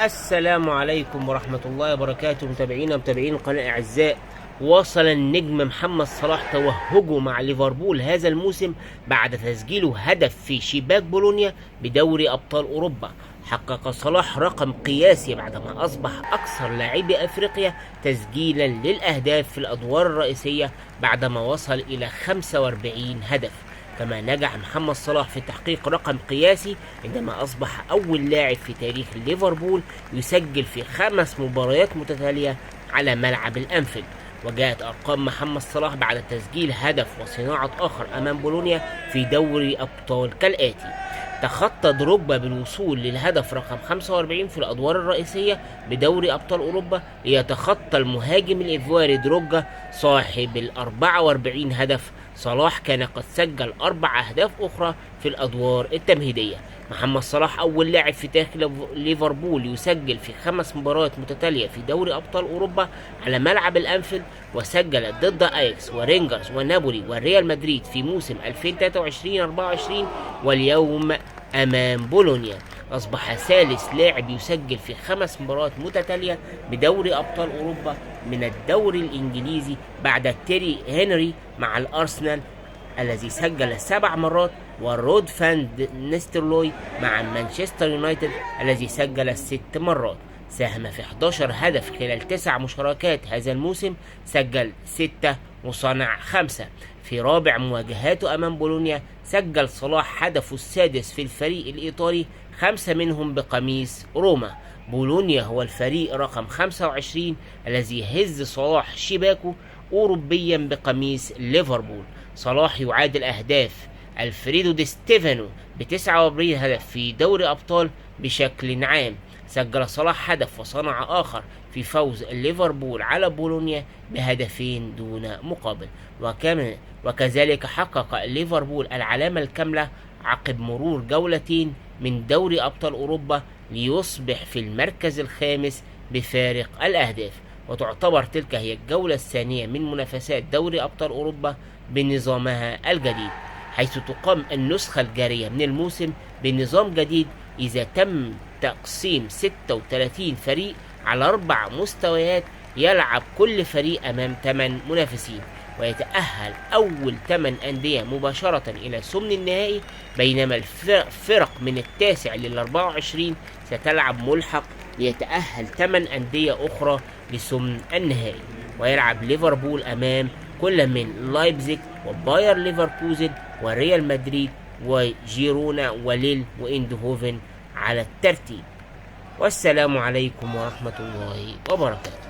السلام عليكم ورحمة الله وبركاته. متابعين القناة الأعزاء، وصل النجم محمد صلاح توهجه مع ليفربول هذا الموسم بعد تسجيله هدف في شباك بولونيا بدوري أبطال أوروبا. حقق صلاح رقم قياسي بعدما أصبح أكثر لاعبي أفريقيا تسجيلا للأهداف في الأدوار الرئيسية بعدما وصل إلى 45 هدف. كما نجح محمد صلاح في تحقيق رقم قياسي عندما أصبح أول لاعب في تاريخ ليفربول يسجل في 5 مباريات متتالية على ملعب الأنفيلد. وجاءت أرقام محمد صلاح بعد تسجيل هدف وصناعة آخر أمام بولونيا في دوري أبطال كالآتي: تخطى دروجبا بالوصول للهدف رقم 45 في الأدوار الرئيسية بدوري أبطال أوروبا، ليتخطى المهاجم الإيفواري دروجبا صاحب ال 44 هدف. صلاح كان قد سجل 4 أهداف أخرى في الأدوار التمهيدية. محمد صلاح أول لاعب في تاريخ ليفربول يسجل في 5 مباريات متتالية في دوري أبطال أوروبا على ملعب الأنفيلد، وسجل ضد أياكس ورينجرز ونابولي وريال مدريد في موسم 2023-24 واليوم أمام بولونيا. أصبح ثالث لاعب يسجل في 5 مباريات متتالية بدوري أبطال أوروبا من الدوري الإنجليزي بعد تيري هنري مع الأرسنال الذي سجل 7 مرات، ورود فان نيستلروي مع مانشستر يونايتد الذي سجل 6 مرات. ساهم في 11 هدف خلال 9 مشاركات هذا الموسم، سجل 6 وصنع 5. في رابع مواجهاته أمام بولونيا سجل صلاح هدفه السادس في الفريق الإيطالي، 5 منهم بقميص روما. بولونيا هو الفريق رقم 25 الذي يهز صلاح شباكه أوروبيا بقميص ليفربول. صلاح يعادل أهداف ألفريدو دي ستيفانو ب49 هدف في دوري أبطال بشكل عام. سجل صلاح هدف وصنع آخر في فوز ليفربول على بولونيا بهدفين دون مقابل. وكذلك حقق ليفربول العلامة الكاملة عقب مرور جولتين من دوري أبطال أوروبا ليصبح في المركز الخامس بفارق الأهداف. وتعتبر تلك هي الجولة الثانية من منافسات دوري أبطال أوروبا بنظامها الجديد، حيث تقام النسخة الجارية من الموسم بنظام جديد إذا تم تقسيم 36 فريق على 4 مستويات، يلعب كل فريق أمام 8 منافسين، ويتأهل أول 8 أندية مباشرة إلى ثمن النهائي، بينما الفرق من التاسع لل24 ستلعب ملحق ليتأهل 8 أندية أخرى لثمن النهائي. ويلعب ليفربول أمام كل من لايبزيج وباير ليفركوزن وريال مدريد وجيرونا وليل وإندهوفن على الترتيب. والسلام عليكم ورحمة الله وبركاته.